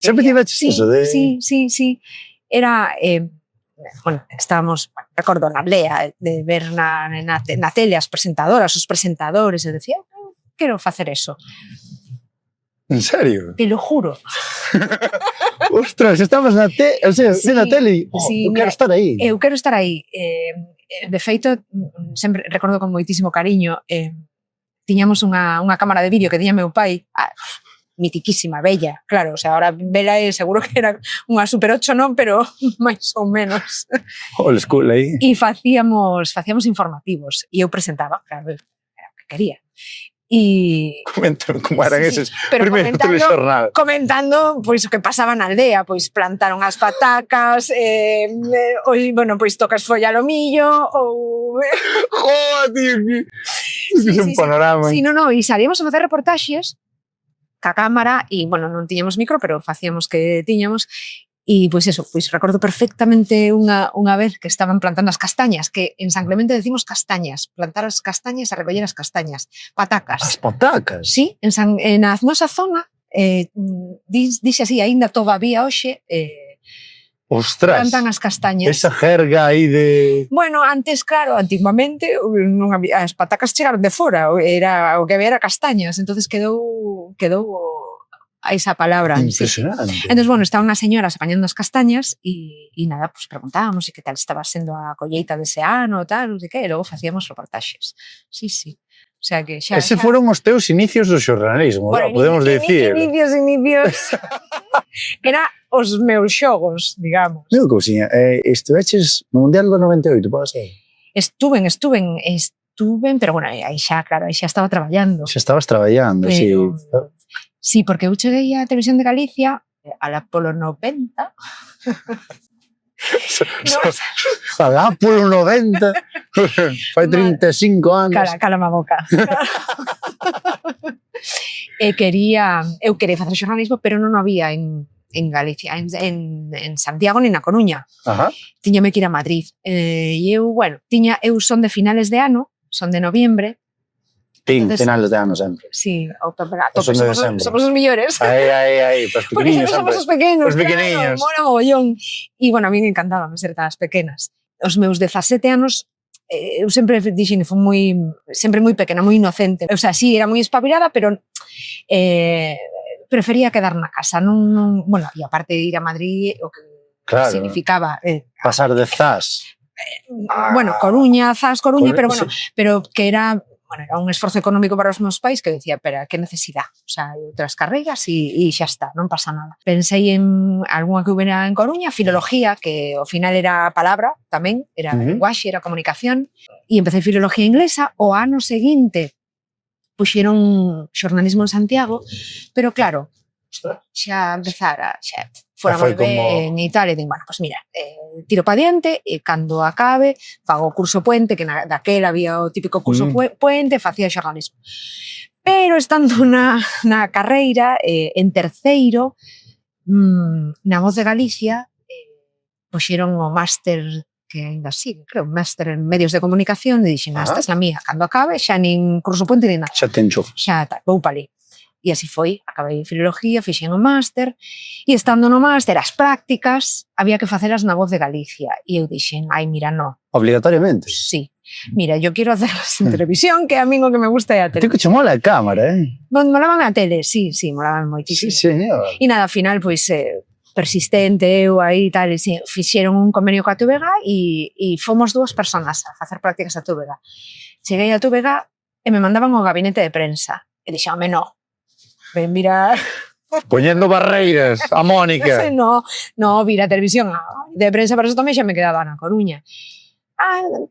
Sempre tiveches iso de... Sí. Era, bueno, estábamos, recordo, na aldea, de ver na tele as presentadoras, os presentadores, e decía, quero facer eso. En serio? Te lo juro. Ostras, estabas na tele, o sea, na tele, eu quero estar aí. Eu quero estar aí. De feito, sempre recordo con moitísimo cariño, tiñamos unha cámara de vídeo que tiña meu pai, mitiquísima, bella, claro, o sea, ahora vela seguro que era unha Super 8 non, pero máis ou menos. Old school aí. E facíamos informativos, e eu presentaba, claro, era o que quería. E Comentando como eran eses primeiros telexornal. Comentando pois o que pasaba na aldea, pois plantaron as patacas, bueno, pois tocas folla ao millo, ou... Joder, tío, que un panorama. Sí, non, e salíamos a facer reportaxes ca cámara, e, bueno, non tiñamos micro, pero facíamos que tiñamos, e, pois eso, pois recordo perfectamente unha vez que estaban plantando as castañas, que en San Clemente decimos castañas, plantar as castañas e recoller as castañas, patacas. As patacas? Sí, na nosa zona, dixe así, aínda todavía hoxe, ostras, plantan as castañas. Esa jerga aí de... Bueno, antes, claro, antiguamente non había, as patacas chegaron de fora, era o que había era castañas, entonces quedou a esa palabra. Impresionante. Sí. Entonces, bueno, estaban as señoras apañando as castañas e nada, pues preguntábamos que tal estaba sendo a colleita dese ano, tal, non sei que, e logo facíamos reportaxes. Sí. O sea que xa... Ese foron os teus inicios do xornalismo, bueno, podemos dicir. Inicios. Era os meus xogos, digamos. Meu cousiña, estiveches no Mundial do 98, pode ser? Estuven, pero bueno, aí xa, claro, aí xa estaba traballando. Xa estabas traballando, pero... sí. Sí, porque eu cheguei á Televisión de Galicia alá polo 90. Alá polo 90. Fai 35 anos. Cala a boca. Eu quería facer xornalismo, pero non había en Galicia, en Santiago nin na Coruña. Tiñame que ir a Madrid. E eu, bueno, eu son de finales de ano, son de noviembre. Finales de ano sempre. Sí, somos os millores. Aí, para os pequeniños. Somos os pequenos. Os pequeniños. Mora mogollón. E, bueno, a mí me encantaba ser tan pequenas. Os meus 17 anos, eu sempre dixen, foi sempre moi pequena, moi inocente. O sea, sí, era moi espabilada, pero prefería quedar na casa. Bueno, e aparte de ir a Madrid, o que significaba... Pasar de Zas. Bueno, Coruña, pero bueno, pero que era... Bueno, era un esforzo económico para os meus pais que decía, pero que necesidade? O sea, outras carreiras e xa está, non pasa nada. Pensei en algunha que hubiera en Coruña, filología, que ao final era palabra tamén, era lenguaxe, era comunicación, e empecé filología inglesa. O ano seguinte puxeron xornalismo en Santiago, pero claro, xa empezara, xa fora moi ben e tal, e digo, bueno, pues mira, tiro pa diante, e cando acabe, fago o curso puente, que daquela había o típico curso puente, facía xornalismo. Pero estando na carreira, en terceiro, na Voz de Galicia, puxeron o máster, que ainda sigue, creo, máster en medios de comunicación, e dixen, esta é a mía, cando acabe, xa nin curso puente nin nada. Xa te enchufas. Xa, vou pa ali. E así foi, acabei filología, fixen o máster, e estando no máster, as prácticas, había que facelas na Voz de Galicia. E eu dixen, mira, no. Obligatoriamente? Sí. Mira, yo quiero hacerlas en televisión, que a mí o que me gusta é a tele. Tío, que che mola a cámara, Molaban a tele, sí, molaban moitísimo. Sí, señor. E nada, ao final, pois, persistente, eu aí tal, e fixeron un convenio coa TVG e fomos 2 personas a facer prácticas a TVG. Cheguei a TVG e me mandaban ao gabinete de prensa. E dixame, no. Ven, mira... Poñendo barreiras, a Mónica. No, vir a televisión de prensa, para eso tamén xa me quedaba na Coruña.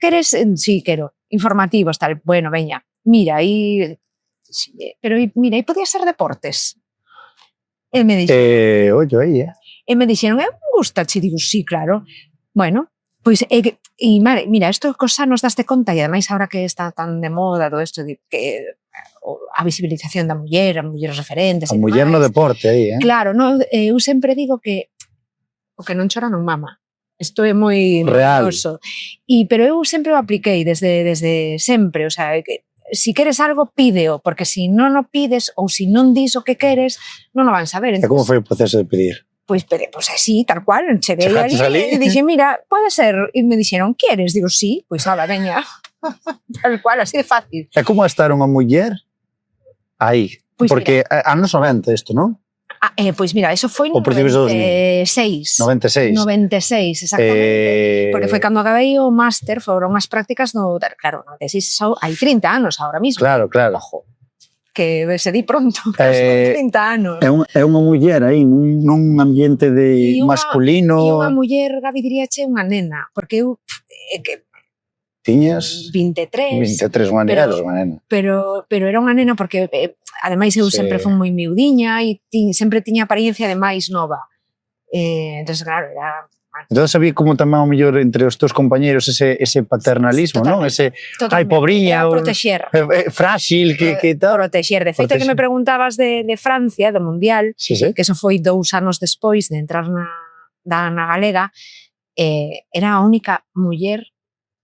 Queres? Sí, quero. Informativos, tal. Bueno, veña. Mira, pero mira, aí podía ser deportes. E me dixeron... Ollo aí, E me dixeron, gusta, che, digo, sí, claro. Bueno, pois, mira, isto cosa nos daste conta, e ademais agora que está tan de moda todo isto, que a visibilización da muller, as mulleres referentes. A muller no deporte aí, Claro, eu sempre digo que o que non chora non mama. Isto é moi real. Pero eu sempre o apliquei desde sempre, o sea, si queres algo, pídeo, porque si non o pides ou si non dis o que queres, non o van saber. E como foi o proceso de pedir? Pois así, tal cual, cheguei Chegaches ali ali? e dixen, mira, pode ser, e me dixeron, queres? Digo, sí, pois ala, veña. Tal cual, así de fácil. E como estar unha muller aí? Pois Porque anos 90 isto, non? Pois mira, eso foi no O principios do 96. 96. 96, exactamente. Porque foi cando acabei o máster, foron as prácticas no... Claro, no 96, hai 30 anos ahora mismo. Claro, claro. Ojo, que se di pronto, son 30 anos. É unha muller aí nun ambiente de masculino. E unha muller, Gabi, diríache, unha nena, porque eu que Tiñas 23, 23, unha nena, eras unha nena. pero era unha nena porque ademais eu sempre fui moi miudiña e sempre tiña apariencia de máis nova. Entonces, claro, era... Entón había como tamén ao mellor entre os teus compañeros ese paternalismo, non? Ese, ai, pobriña, protexer. Frágil, que tal. Protexer. De feito, que me preguntabas de Francia, do Mundial, sí. Que eso foi 2 anos despois de entrar na Galega, era a única muller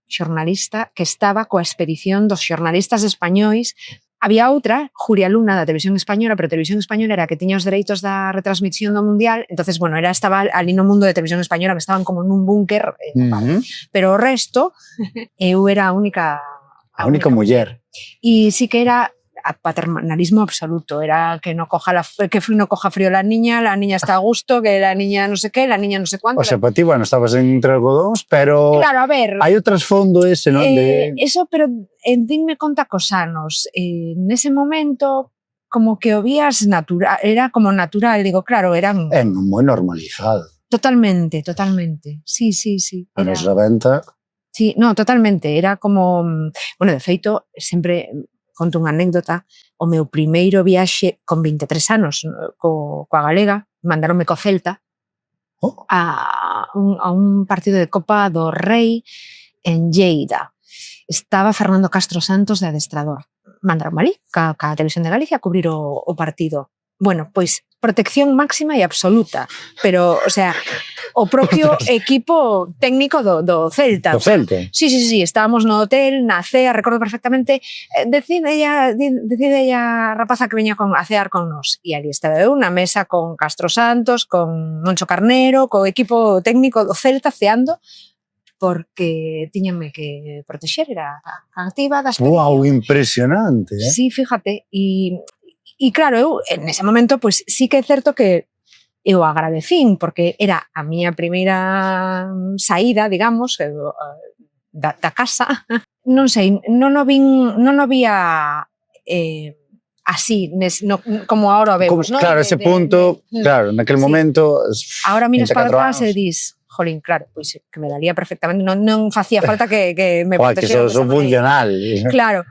xornalista que estaba coa expedición dos xornalistas españois. Había outra, Julia Luna, da Televisión Española, pero a Televisión Española era que tiña os dereitos da retransmisión do Mundial, entonces, bueno, estaba ali no mundo de Televisión Española, que estaban como nun búnker, pero o resto, eu era a única muller. E sí que era a paternalismo absoluto, era que no coja frío la niña está a gusto, que la niña no sé qué, la niña no sé cuánto. O sea, para ti, bueno, estabas entre algodóns, pero claro, a ver, hai o trasfondo ese, non? Eso, pero dinme conta cos anos. Nese momento, como que o vías natural, era como natural, digo, claro, eran... É moi normalizado. Totalmente. Sí. Anos 90... Sí, no, totalmente, era como... Bueno, de feito, sempre... Conto unha anécdota, o meu primeiro viaxe con 23 anos coa Galega, mandaronme co Celta a un partido de Copa do Rei en Lleida. Estaba Fernando Castro Santos de adestrador. Mandaronme ali, ca Televisión de Galicia, a cubrir o partido. Bueno, pois protección máxima e absoluta, pero, o sea, o propio equipo técnico do Celta. Do Celta? Sí, estábamos no hotel, na cea, recordo perfectamente, decide a rapaza que veña a cear con nós, e ali estaba eu na mesa con Castro Santos, con Moncho Carnero, co equipo técnico do Celta ceando, porque tiñanme que protexer, era activa da expedición. Wow, impresionante, eh? Sí, fíjate, e claro, eu nese momento pois sí que é certo que eu agradecín, porque era a miña primeira saída, digamos, da casa. Non sei, non o vía así, como ahora o vemos, non? Claro, ese punto, claro, naquel momento... Ahora miras para atrás e dis, jolín, claro, pois que me daría perfectamente, non facía falta que me protexeran. Que son funcional. Claro,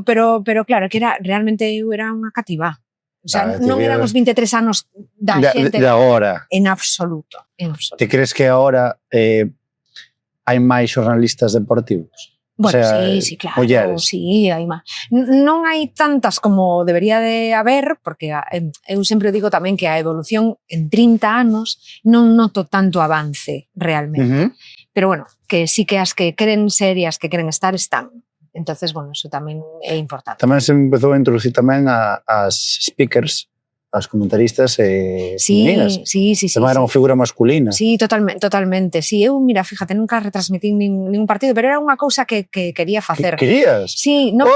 pero claro, que era realmente eu era unha cativa. O sea, non eran os 23 anos da xente. De agora. En absoluto. Te crees que agora hai máis xornalistas deportivos? Bueno, o sea, sí, claro. Mulleres. Sí, hai máis. Non hai tantas como debería de haber, porque eu sempre digo tamén que a evolución en 30 anos non noto tanto avance realmente. Pero bueno, que sí que as que queren ser e as que queren estar están. Entonces, bueno, eso tamén é importante. Tamén se empezou a introducir tamén as speakers, as comentaristas femininas. Sí. Tamén era unha figura masculina. Sí, totalmente. Sí, eu, mira, fíjate, nunca retransmitín ningún partido, pero era unha cousa que quería facer. Querías? Sí, non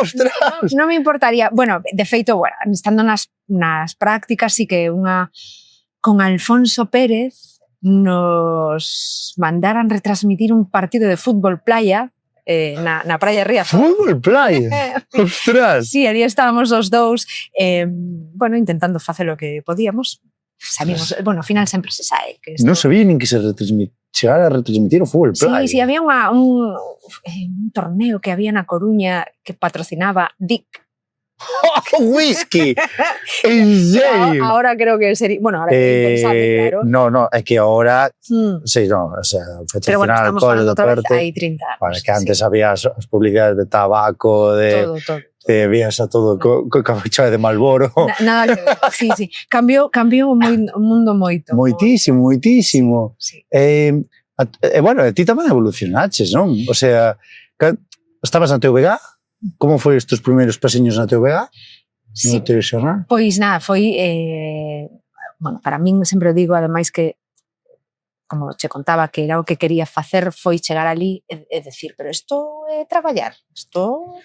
me importaría. Bueno, de feito, bueno, estando nas prácticas, sí que con Alfonso Pérez nos mandaran retransmitir un partido de fútbol playa na Praia Riazor. Fútbol playa? Ostras! Sí, ali estábamos os dous, bueno, intentando facer o que podíamos. Sabíamos, bueno, ao final sempre se sae. Non sabía nin que se chegara a retransmitir o fútbol playa. Sí, había un torneo que había na Coruña que patrocinaba Dick. Whisky! En serio? Ahora creo que sería... Bueno, ahora é impensable, claro. No, é que ahora... Sí, no, o sea, pero bueno, estamos falando otra vez hai 30 anos. Bueno, que antes había as publicidades de tabaco, todo. Vías a todo co capuchado de Malboro. Nada que ver, sí. Cambiou o mundo moito. Moitísimo. Sí. Bueno, ti tamén evolucionaches, non? O sea, estabas na TVG, como foi os teus primeiros pasiños na TVG? Sí. No telexornal? Pois nada, foi bueno, para min sempre o digo, ademais que como che contaba que era o que quería facer, foi chegar ali e decir, pero isto é traballar, isto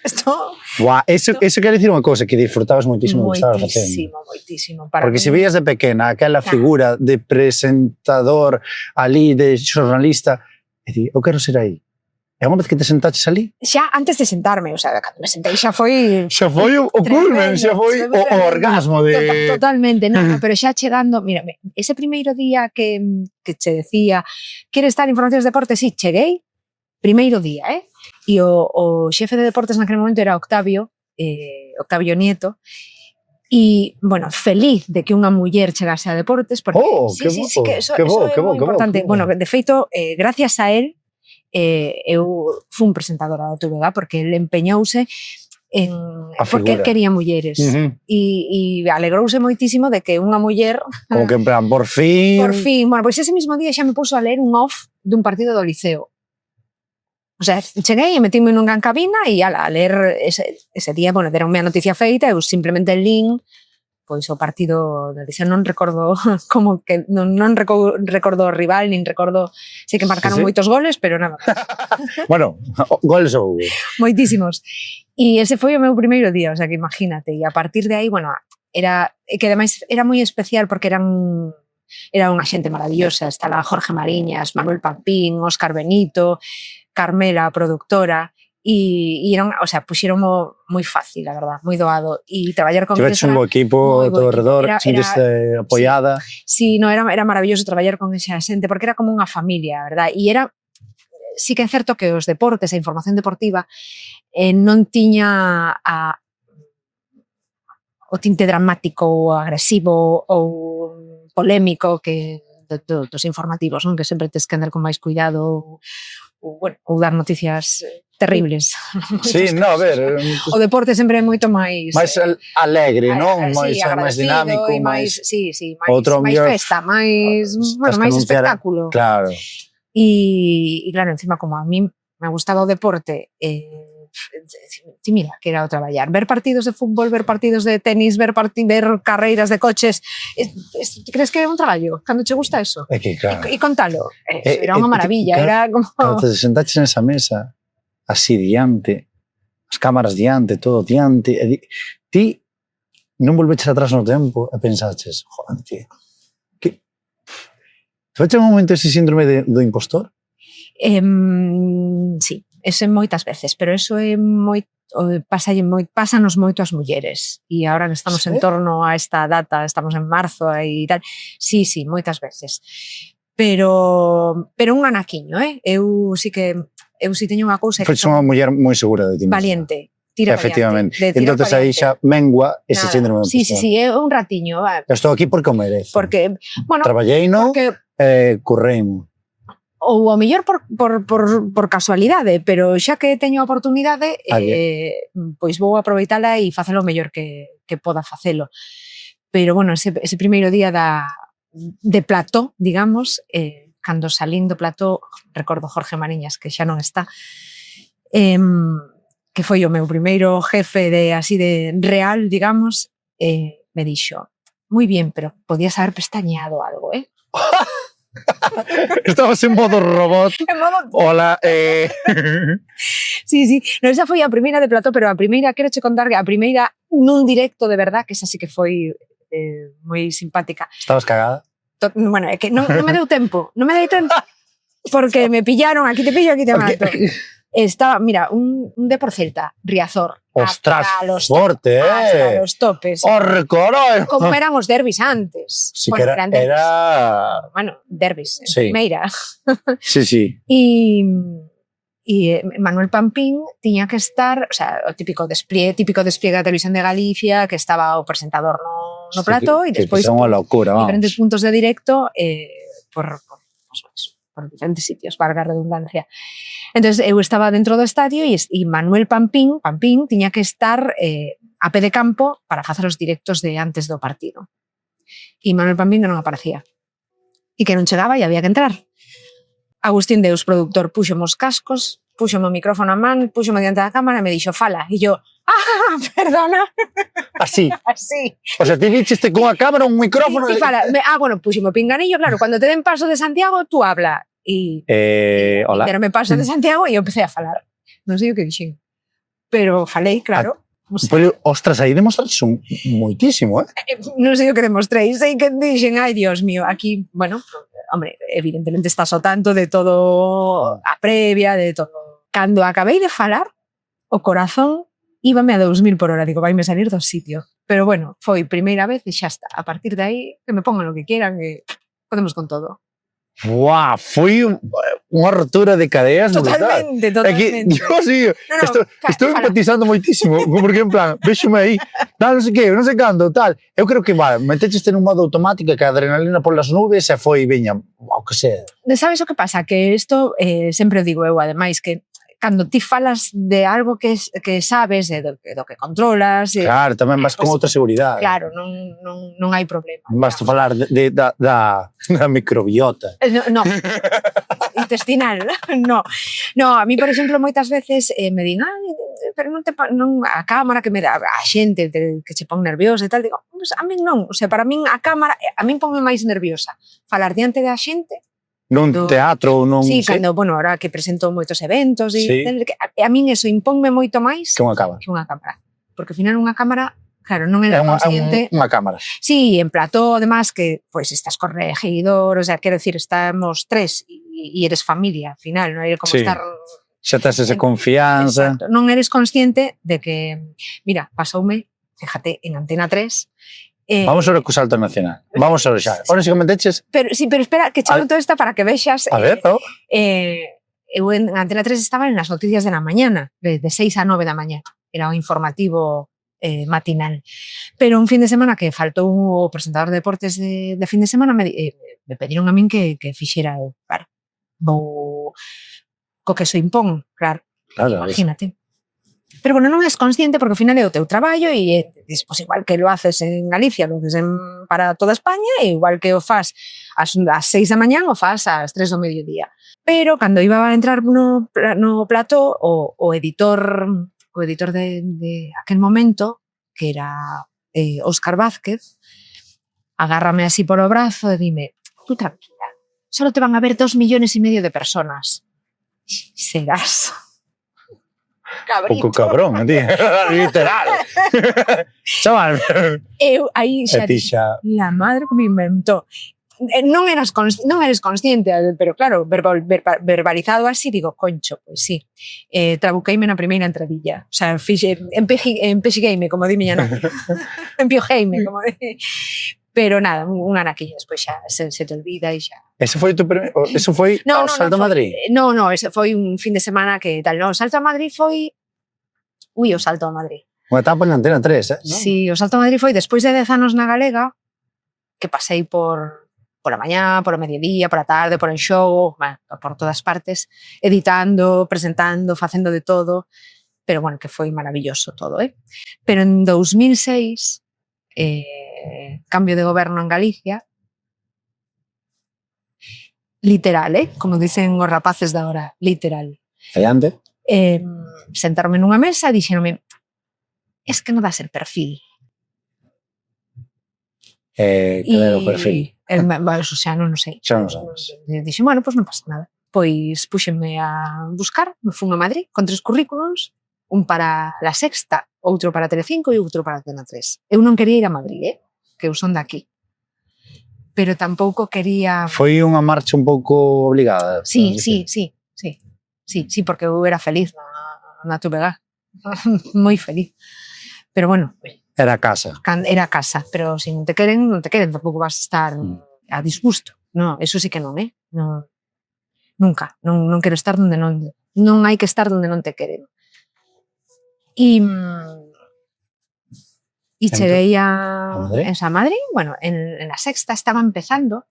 Buah, eso quer dicir unha cousa, que disfrutabas moitísimo do que estabas facendo. Moitísimo. Porque se veías de pequena aquela figura de presentador ali, de xornalista, e di, eu quero ser aí. E unha vez que te sentaches ali? Xa antes de sentarme, o sea, cando me sentei xa foi... Xa foi o culmen, xa foi o orgasmo de... Totalmente, no, pero xa chegando, mira, ese primeiro día que che decía, queres estar en Informacións de Deportes? Sí, cheguei, primeiro día, e o xefe de deportes naquele momento era Octavio Nieto, e, bueno, feliz de que unha muller chegase a deportes, porque sí, que eso é moi importante. Bueno, de feito, gracias a él, eu fui presentadora da TVG porque ele empeñouse porque quería mulleres e alegrouse moitísimo de que unha muller como que en plan, por fin, bueno, pois ese mismo día xa me puso a ler un off dun partido do Liceo. O sea, cheguei e metíme nunha cabina e a ler ese día, bueno, deronme a noticia feita, eu simplemente lin pois o partido do Liceo, non recordo como que non recordo o rival, nin recordo, sei que marcaron moitos goles, pero nada. Bueno, goles ou moitísimos. E ese foi o meu primeiro día, o sea, que imagínate, e a partir de aí, bueno, que ademais era moi especial porque era unha xente maravillosa, estaba Jorge Mariñas, Manuel Pampín, Óscar Benito, Carmela, a productora, e eran, o sea, puxeronmo moi fácil, a verdad, moi doado, e traballar con eles un bo equipo ao teu redor, sentiste apoiada. Sí, no, era maravilloso traballar con esa xente, porque era como unha familia, a verdad, e era, sí que é certo que os deportes, a información deportiva, non tiña o tinte dramático ou agresivo ou polémico que dos informativos, non? Que sempre tes que andar con máis cuidado ou dar noticias terribles. Sí, no, a ver... O deporte sempre é moito máis... máis alegre, non? Sí, máis dinámico, máis festa, máis espectáculo. Claro. E claro, encima como a mí me gustaba o deporte, ti mira, que era o traballar. Ver partidos de fútbol, ver partidos de tenis, ver carreiras de coches. Crees que é un traballo? Cando che gusta eso? É que claro. E contalo. Era unha maravilla. Era como... Cando te sentaches nesa mesa, así diante, as cámaras diante, todo diante, ti non volveches atrás no tempo e pensaches, joder, tío, que... Te veches un momento ese síndrome do impostor? Sí, eso é moitas veces, pero eso é pásanos moito as mulleres, e agora que estamos en torno a esta data, estamos en marzo e tal, sí, moitas veces, pero un anaquiño, eu sí teño unha cousa... Foi unha muller moi segura de ti mesma. Valiente, tira efectivamente. Entón aí xa mengua ese síndrome de impostor. Sí, é un ratiño. Estou aquí porque o merezo. Porque, bueno... Traballei, no? Curreimo. Ou ao mellor por casualidade, pero xa que teño a oportunidade, pois vou aproveitala e facelo o mellor que poda facelo. Pero, bueno, ese primeiro día de plató, digamos, cando salín do plató, recordo Jorge Mariñas, que xa non está, que foi o meu primeiro jefe así de real, digamos, me dixo, moi bien, pero podías haber pestañeado algo, Estabas en modo robot. Hola. Sí. No, esa foi a primeira de plató, pero a primeira, quero che contar que a primeira nun directo de verdad, que esa sí que foi moi simpática. Estabas cagada? Bueno, é que non me deu tempo, porque me pillaron, aquí te pillo, aquí te mato. Estaba, mira, un Depor Celta, Riazor. Ostras, forte, hasta los topes. Orcoroi. Como eran os derbis antes. Sí, bueno, que era... Bueno, derbis, sí. Primeira. Sí. E Manuel Pampín tiña que estar, o sea, o típico despliegue da Televisión de Galicia, que estaba o presentador no plató, e despois diferentes puntos de directo por diferentes sitios, valga a redundancia. Entonces eu estaba dentro do estadio e Manuel Pampín tiña que estar a pé de campo para facer os directos de antes do partido. E Manuel Pampín que non aparecía. E que non chegaba e había que entrar. Agustín Deus, productor, puxome os cascos puxome o micrófono a man, puxome diante da cámara e me dixo, fala. E yo, perdona. Así. Así. O sea, ti dicheste cunha cámara, un micrófono... Ti fala. Bueno, puxome o pinganillo, claro, cuando te den paso de Santiago, tú habla. Hola. Deronme paso de Santiago e eu empecé a falar. Non sei o que dixen. Pero falei, claro. Pero, ostras, aí demostraches moitísimo, Non sei o que demostrei. Sei que dixen, ai, Dios mío, aquí, bueno, hombre, evidentemente estás ao tanto de todo a previa, de todo. Cando acabei de falar, o corazón íbame a 2000 por hora. Digo, vaime salir do sitio. Pero bueno, foi primeira vez e xa está. A partir de aí, que me pongan lo que quieran e podemos con todo. Buah, foi unha rotura de cadeas brutal. Totalmente. É que, Dios mío, estou empatizando moitísimo, porque en plan, véxome aí, tal, non sei que, non sei cando, tal. Eu creo que, vale, metecheste nun modo automático que a adrenalina polas nubes e foi, veña, o que sea. Sabes o que pasa? Que isto, sempre o digo eu, ademais, que cando ti falas de algo que sabes, do que controlas... Claro, tamén vas con outra seguridade. Claro, non hai problema. Vas falar da microbiota. No, intestinal, no. No, a mí, por exemplo, moitas veces me din, pero non a cámara que me dá a xente que se pon nerviosa e tal, digo, pues a min non, o sea, para min a cámara, a min ponme máis nerviosa falar diante da xente. Nun teatro ou non... Sí, cando, bueno, ahora que presento moitos eventos e a min eso imponme moito máis que unha cámara. Porque ao final unha cámara, claro, non era consciente. Unha cámara. Sí, en plató, además, que pues estás con regidor, o sea, quero decir, estamos tres e eres familia, ao final, non era como estar... Xa tes esa confianza. Exacto, non eres consciente de que, mira, pasoume, fíjate, en Antena 3, vamos ahora co salto nacional. Vamos ahora xa. Ahora si comentaches... Pero espera, que chamo todo esta para que vexas... A ver, eu en Antena 3 estaba en las noticias de la mañana, de 6 a 9 da mañana. Era un informativo matinal. Pero un fin de semana que faltou o presentador de deportes de fin de semana, me pediron a min que fixera eu. Claro, vou co que so impón, claro. Imagínate. Pero bueno, non és consciente porque ao final é o teu traballo e pues igual que lo haces en Galicia, lo haces para toda España e igual que o faz ás 6 da mañán o faz ás 3 do mediodía. Pero cando iba a entrar no plató, o editor de aquel momento, que era Óscar Vázquez, agárrame así polo brazo e dime, tú tranquila, solo te van a ver 2,5 millones de personas. Serás... Cabrito. Pouco cabrón, tío. Literal. Chaval. Eu aí xa la madre que me inventou. Non eres consciente, pero claro, verbalizado así, digo, concho, pois sí. Trabuqueime na primeira entradilla. O sea, empexigueime, como di miña nai. Empiojeime, como di. Pero nada, un anaquiño despois xa se te olvida e xa. Ese foi o Salto a Madrid? No, ese foi un fin de semana que tal. No, o Salto a Madrid foi... o Salto a Madrid. Unha etapa en Antena 3, ¿no? Sí, o Salto a Madrid foi despois de 10 anos na Galega, que pasei por a mañá, por o mediodía, por a tarde, por en show, por todas partes, editando, presentando, facendo de todo, pero bueno, que foi maravilloso todo, Pero en 2006... cambio de goberno en Galicia, literal, como dicen os rapaces da hora, literal. Adiante. Sentarme nunha mesa e dixeronme, es que non dá ser perfil. Que era o perfil? Eso xa non sei. Xa non sabes. Dixen, bueno, pois non pasa nada. Pois puxenme a buscar, me fun a Madrid con 3 currículums, un para La Sexta, outro para Telecinco e outro para Antena 3. Eu non quería ir a Madrid, que eu son daqui. Pero tampouco quería... Foi unha marcha un pouco obligada. Sí, porque eu era feliz na TVG. Moi feliz. Pero bueno... Era casa. Era casa, pero se non te queren, tampouco vas a estar a disgusto. No, eso sí que non, No, nunca. Non quero estar onde non... Non hai que estar onde non te queren. E cheguei a Madrid, bueno, en La Sexta estaba empezando,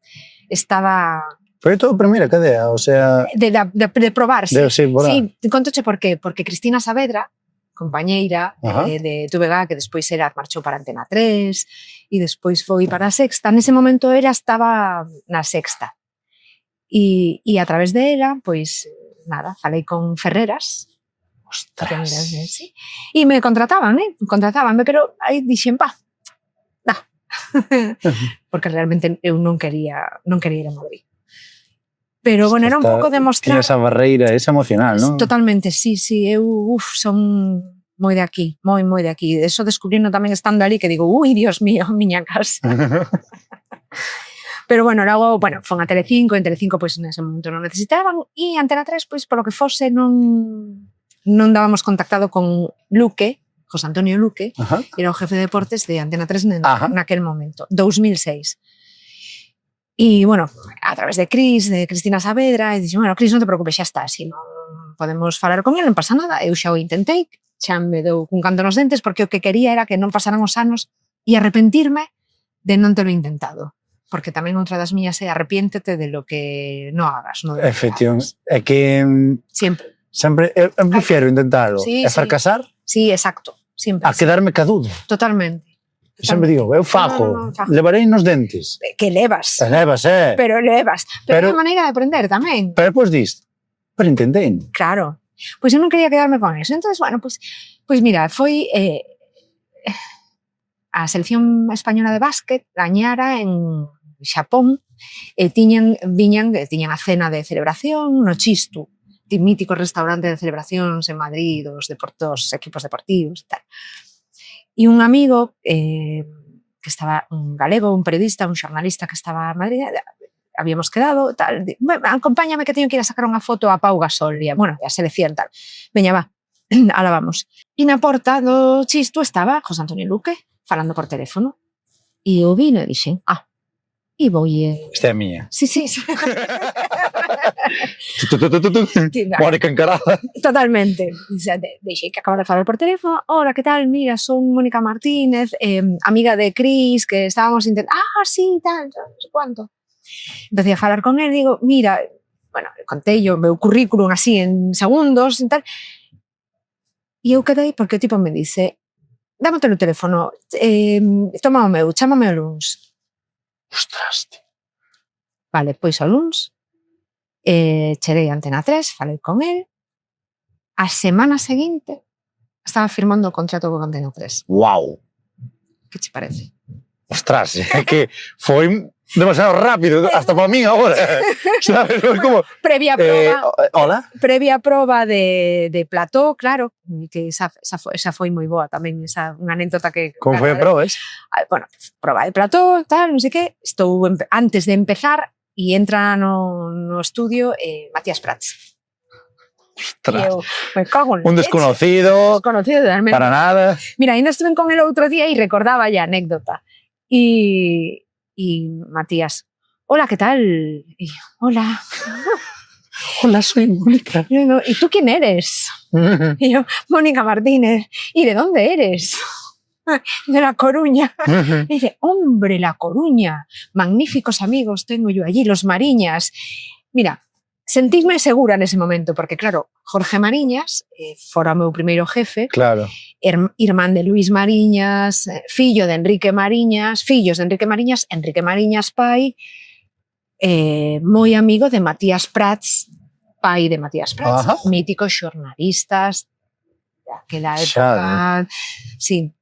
Foi todo primeira cadea, o sea... De probar, sí. Sí, contoche por qué, porque Cristina Saavedra, compañeira de TVG, que despois marchou para Antena 3 e despois foi para a Sexta, nese momento estaba na Sexta. E a través de ela, pois, nada, falei con Ferreras, Ostras. sí, e me contrataban, contratábanme, pero aí dixen, nah, porque realmente eu non quería ir a Madrid. Pero, bueno, era un pouco demostrar... Tiña esa barreira, esa emocional, non? Totalmente, sí, eu, son moi de aquí, moi de aquí. Eso descubrindo tamén estando ali, que digo, ui, Dios mío, miña casa. Pero, bueno, logo, fon a Telecinco, en Telecinco, pois, nese momento non necesitaban, e Antena 3, pois, polo que fose, non dábamos contactado con Luque, José Antonio Luque, era o jefe de deportes de Antena 3 naquel momento, 2006. E, bueno, a través de Cristina Saavedra, e dixen, bueno, Cris, non te preocupes, xa está, se non podemos falar con ele, non pasa nada, eu xa o intentei, xa me deu cun canto nos dentes, porque o que quería era que non pasaran os anos e arrepentirme de non telo intentado. Porque tamén outra das mías é arrepiéntete de lo que non hagas. No Efectivamente, é que... Sempre, eu prefiero intentarlo. Sí, e fracasar? Sí, exacto. Siempre. A quedarme cadudo. Totalmente. Sempre digo, eu fago, levarei nos dentes. Que levas. Levas, Pero levas. Pero é unha maneira de aprender tamén. Pero depois dis, pero intentei. Claro. Pois eu non quería quedarme con eso. Entón, bueno, pois mira, foi a selección española de básquet gañara en Xapón e tiñan a cena de celebración no Chistu, mítico restaurante de celebracións en Madrid dos equipos deportivos e tal. E un amigo que estaba, un galego, un periodista, un xornalista que estaba en Madrid, habíamos quedado, tal, acompáñame que teño que ir a sacar unha foto a Pau Gasol, e a selección, tal. Veña, va, ala vamos. E na porta do Chistu estaba José Antonio Luque, falando por teléfono, e eu vino e dixen, e voulle... Esta é a miña. Sí. Mónica encarada. Totalmente. Deixei que acabara de falar por teléfono. Hola, que tal? Mira, son Mónica Martínez, amiga de Cris, que estábamos intentando... sí, tal, non sei cuánto. Empecé a falar con él, digo, mira, bueno, contei o meu currículum así en segundos e tal, e eu quedei porque o tipo me dice, dame o teu teléfono, toma o meu, chámame o luns. Ostras, tío. Vale, pois o luns, cheguei a Antena 3, falei con él, a semana seguinte estaba firmando o contrato con Antena 3. Wow. Que che parece? Ostras, é que foi demasiado rápido, hasta para min agora. Sabes? Como... Previa proba. Hola? Previa proba de plató, claro, que esa foi moi boa tamén, unha anécdota que... Como foi a proba, es? Bueno, proba de plató, tal, non sei que, estou antes de empezar e entra no estudio Matías Prats. Ostras. Eu, me cago en un desconocido, totalmente. Para nada. Mira, ainda estuve con el outro día e recordaba a anécdota. E Matías, hola, ¿qué tal? Y, hola. Hola, soy Mónica. ¿Y tú quién eres? Y yo, Mónica Martínez. ¿Y de dónde eres? De La Coruña. Y dice, hombre, La Coruña. Magníficos amigos tengo yo allí, los Mariñas. Mira, sentísme segura nese momento, porque claro, Jorge Mariñas fora o meu primeiro jefe, claro. Irmán de Luis Mariñas, fillo de Enrique Mariñas, fillos de Enrique Mariñas pai, moi amigo de Matías Prats, pai de Matías Prats, míticos xornalistas daquela época, sí.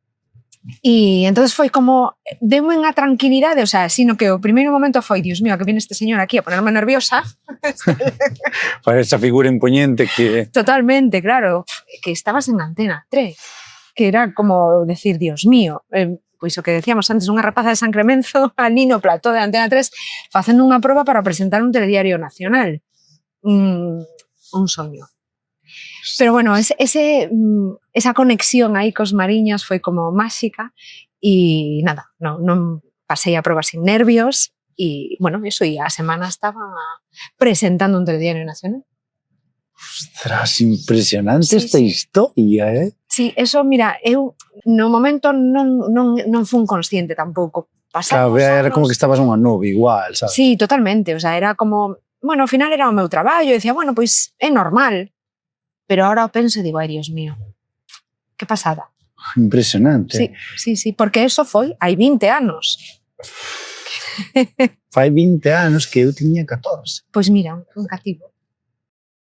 E entonces foi como, deu unha tranquilidade, o sea, sino que o primeiro momento foi, Dios mío, que viene este señor aquí a ponerme nerviosa. Para esa figura imponente que... Totalmente, claro, que estabas en Antena 3, que era como decir, Dios mío, pois o que decíamos antes, unha rapaza de San Clemenzo, a Nino Plató de Antena 3, facendo unha proba para presentar un telediario nacional. Un soño. Pero bueno, esa conexión aí cos Mariñas foi como máxica e nada, non pasei a proba sin nervios e, bueno, eso, e a semana estaba presentando un telediario nacional. Ostras, impresionante esta historia, Sí, eso, mira, eu no momento non fun consciente tampouco. Claro, era como que estabas nunha nube igual, sabes? Sí, totalmente, o sea, era como, bueno, ao final era o meu traballo, e decía, bueno, pois é normal. Pero ahora penso e digo, ai, Dios mío, que pasada. Impresionante. Sí, porque eso foi hai 20 anos. Fai 20 anos que eu tiña 14. Pois mira, un cativo.